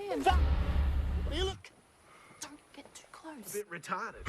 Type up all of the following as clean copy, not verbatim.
man. What are you look? Don't get too close. A bit retarded.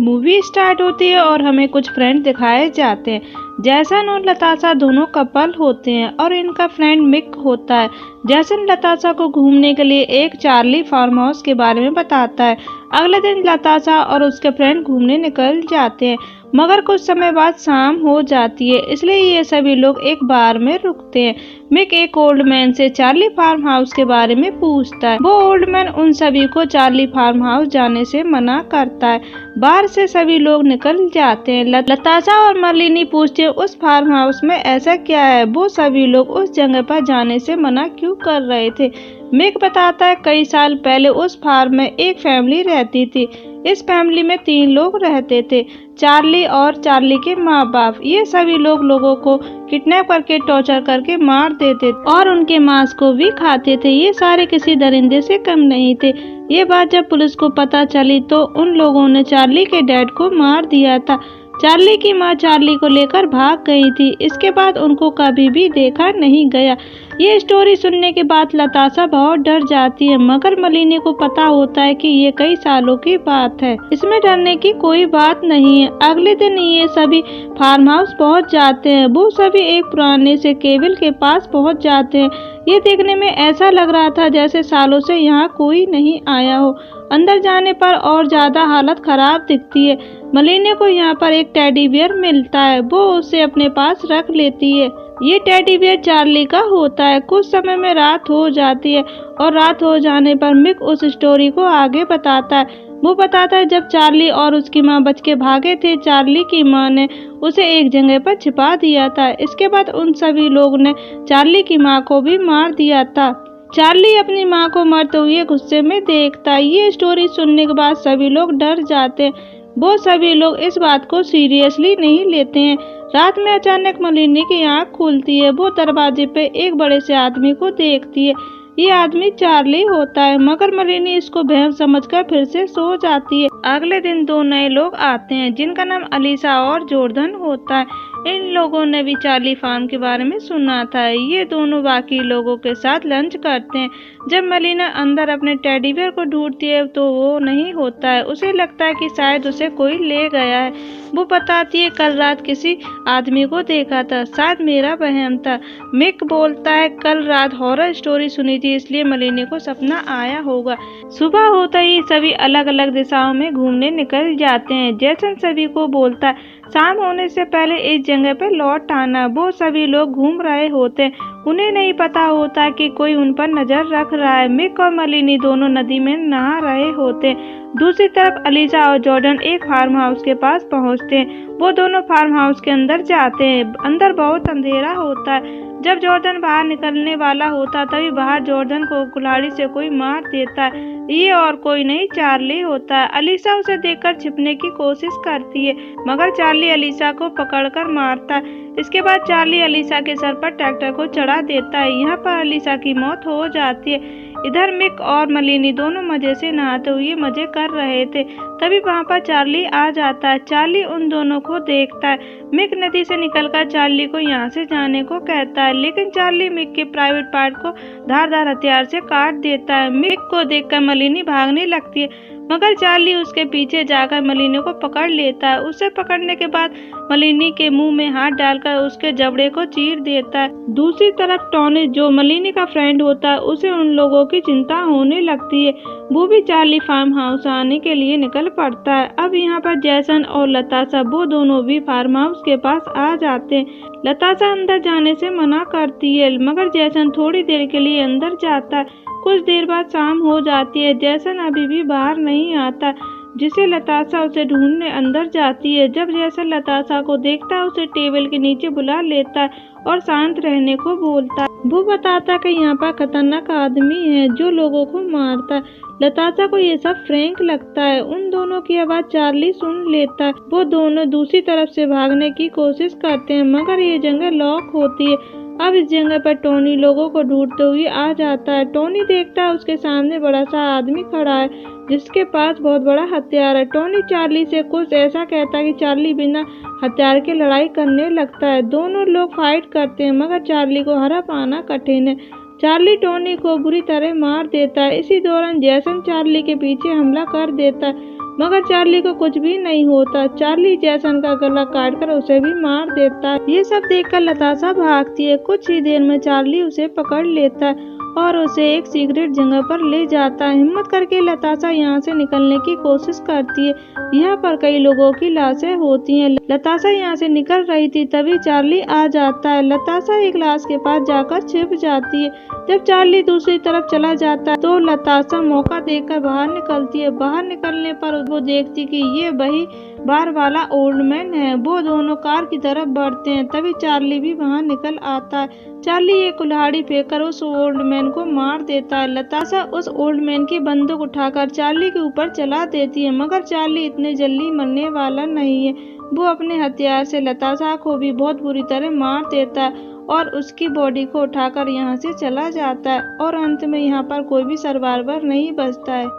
Movie start होती है और हमें कुछ फ्रेंड दिखाए जाते हैं। जैसन और लताशा दोनों कपल होते हैं और इनका फ्रेंड मिक होता है। जैसन लताशा को घूमने के लिए एक चार्ली फार्म हाउस के बारे में बताता है। अगले दिन लताशा और उसके फ्रेंड घूमने निकल जाते हैं, मगर कुछ समय बाद शाम हो जाती है, इसलिए ये सभी लोग एक बार में रुकते हैं। मिक एक ओल्ड मैन से चार्ली फार्म हाउस के बारे में पूछता है। वो ओल्ड मैन उन सभी को चार्ली फार्म हाउस जाने से मना करता है। बाहर से सभी लोग निकल जाते हैं। लताशा और मर्लिनी पूछते हैं उस फार्म हाउस में ऐसा क्या है, वो सभी लोग उस जगह पर जाने से मना क्यों कर रहे थे। मिक बताता है कई साल पहले उस फार्म में एक फैमिली रहती थी। इस फैमिली में 3 लोग रहते थे, चार्ली और चार्ली के माँ बाप। ये सभी लोग लोगों को किडनैप करके टॉर्चर करके मार देते और उनके मांस को भी खाते थे। ये सारे किसी दरिंदे से कम नहीं थे। ये बात जब पुलिस को पता चली तो उन लोगों ने चार्ली के डैड को मार दिया था। चार्ली की माँ चार्ली को लेकर भाग गई थी। इसके बाद उनको कभी भी देखा नहीं गया। ये स्टोरी सुनने के बाद लताशा बहुत डर जाती है, मगर मलिनी को पता होता है कि ये कई सालों की बात है, इसमें डरने की कोई बात नहीं है। अगले दिन ये सभी फार्म हाउस पहुँच जाते हैं। वो सभी एक पुराने से केबिल के पास पहुँच जाते हैं। ये देखने में ऐसा लग रहा था जैसे सालों से यहाँ कोई नहीं आया हो। अंदर जाने पर और ज्यादा हालत खराब दिखती है। मलिनी को यहाँ पर एक टेडी बियर मिलता है, वो उसे अपने पास रख लेती है। ये टेडी बियर चार्ली का होता है। कुछ समय में रात हो जाती है और रात हो जाने पर मिक उस स्टोरी को आगे बताता है। वो बताता है जब चार्ली और उसकी माँ बच के भागे थे, चार्ली की माँ ने उसे एक जगह पर छिपा दिया था। इसके बाद उन सभी लोगों ने चार्ली की माँ को भी मार दिया था। चार्ली अपनी माँ को मरते हुए गुस्से में देखता है। ये स्टोरी सुनने के बाद सभी लोग डर जाते हैं। वो सभी लोग इस बात को सीरियसली नहीं लेते हैं। रात में अचानक मलिनी की आँख खुलती है। वो दरवाजे पे एक बड़े से आदमी को देखती है। ये आदमी चार्ली होता है, मगर मलिनी इसको वहम समझकर फिर से सो जाती है। अगले दिन 2 नए लोग आते हैं जिनका नाम अलीसा और जॉर्डन होता है। इन लोगों ने भी चार्ली फार्म के बारे में सुना था। ये दोनों बाकी लोगों के साथ लंच करते हैं। जब मलिना अंदर अपने टेडी बियर को ढूंढती है तो वो नहीं होता है। उसे लगता है कि शायद उसे कोई ले गया है। वो बताती है कल रात किसी आदमी को देखा था, शायद मेरा वहम था। मिक बोलता है कल रात हॉरर स्टोरी सुनी थी, इसलिए मलिनी को सपना आया होगा। सुबह होता ही सभी अलग अलग दिशाओं में घूमने निकल जाते हैं। जैसन सभी को बोलता है शाम होने से पहले इस जगह पे लौट आना। वो सभी लोग घूम रहे होते हैं। उन्हें नहीं पता होता कि कोई उन पर नजर रख रहा है। मिक और मलिनी दोनों नदी में नहा रहे होते हैं। दूसरी तरफ अलीसा और जॉर्डन एक फार्म हाउस के पास पहुंचते हैं। वो दोनों फार्म हाउस के अंदर जाते हैं। अंदर बहुत अंधेरा होता है। जब जॉर्डन बाहर निकलने वाला होता तभी बाहर जॉर्डन को कुल्हाड़ी से कोई मार देता है। ये और कोई नहीं चार्ली होता है। अलीसा उसे देखकर छिपने की कोशिश करती है, मगर चार्ली अलीसा को पकड़कर मारता है। इसके बाद चार्ली अलीसा के सर पर ट्रैक्टर को चढ़ा देता है। यहाँ पर अलीसा की मौत हो जाती है। इधर मिक और मलिनी दोनों मजे से नहाते हुए मजे कर रहे थे। तभी वहाँ पर चार्ली आ जाता है। चार्ली उन दोनों को देखता है। मिक नदी से निकलकर चार्ली को यहाँ से जाने को कहता है, लेकिन चार्ली मिक के प्राइवेट पार्ट को धारदार हथियार से काट देता है। मिक को देखकर मलिनी भागने लगती है, मगर चार्ली उसके पीछे जाकर मलिनी को पकड़ लेता है। उसे पकड़ने के बाद मलिनी के मुंह में हाथ डालकर उसके जबड़े को चीर देता है। दूसरी तरफ टॉनी, जो मलिनी का फ्रेंड होता है, उसे उन लोगों की चिंता होने लगती है। वो भी चार्ली फार्म हाउस आने के लिए निकल पड़ता है। अब यहाँ पर जैसन और लताशा वो दोनों भी फार्म हाउस के पास आ जाते हैं। लताशा अंदर जाने से मना करती है, मगर जैसन थोड़ी देर के लिए अंदर जाता है। कुछ देर बाद शाम हो जाती है। जैसन अभी भी बाहर नहीं आता, जिसे लताशा उसे ढूंढने अंदर जाती है। जब जैसन लताशा को देखता है उसे टेबल के नीचे बुला लेता है और शांत रहने को बोलता है। वो बताता है कि यहाँ पर खतरनाक आदमी है जो लोगों को मारता है। लताशा को ये सब फ्रैंक लगता है। उन दोनों की आवाज चार्ली सुन लेता है। वो दोनों दूसरी तरफ से भागने की कोशिश करते हैं, मगर ये जगह लॉक होती है। अब इस जगह पर टोनी लोगों को ढूंढते हुए आ जाता है। टोनी देखता है उसके सामने बड़ा सा आदमी खड़ा है जिसके पास बहुत बड़ा हथियार है। टोनी चार्ली से कुछ ऐसा कहता है कि चार्ली बिना हथियार के लड़ाई करने लगता है। दोनों लोग फाइट करते हैं, मगर चार्ली को हरा पाना कठिन है। चार्ली टोनी को बुरी तरह मार देता है। इसी दौरान जेसन चार्ली के पीछे हमला कर देता है, मगर चार्ली को कुछ भी नहीं होता। चार्ली जेसन का गला काटकर उसे भी मार देता है। ये सब देखकर लताशा भागती है। कुछ ही देर में चार्ली उसे पकड़ लेता है और उसे एक सीक्रेट जगह पर ले जाता है। हिम्मत करके लताशा यहाँ से निकलने की कोशिश करती है। यहाँ पर कई लोगों की लाशें होती हैं। लताशा यहाँ से निकल रही थी, तभी चार्ली आ जाता है। लताशा एक लाश के पास जाकर छिप जाती है। जब चार्ली दूसरी तरफ चला जाता है तो लताशा मौका देखकर बाहर निकलती है। बाहर निकलने पर वो देखती कि ये वही बार वाला ओल्ड मैन है। वो दोनों कार की तरफ बढ़ते हैं, तभी चार्ली भी वहाँ निकल आता है। चार्ली एक कुल्हाड़ी फेंककर उस ओल्ड मैन को मार देता है। लताशा उस ओल्ड मैन की बंदूक उठाकर चार्ली के ऊपर चला देती है, मगर चार्ली इतने जल्दी मरने वाला नहीं है। वो अपने हथियार से लताशा को भी बहुत बुरी तरह मार देता है और उसकी बॉडी को उठाकर यहाँ से चला जाता है और अंत में यहाँ पर कोई भी सर्वाइवर नहीं बचता है।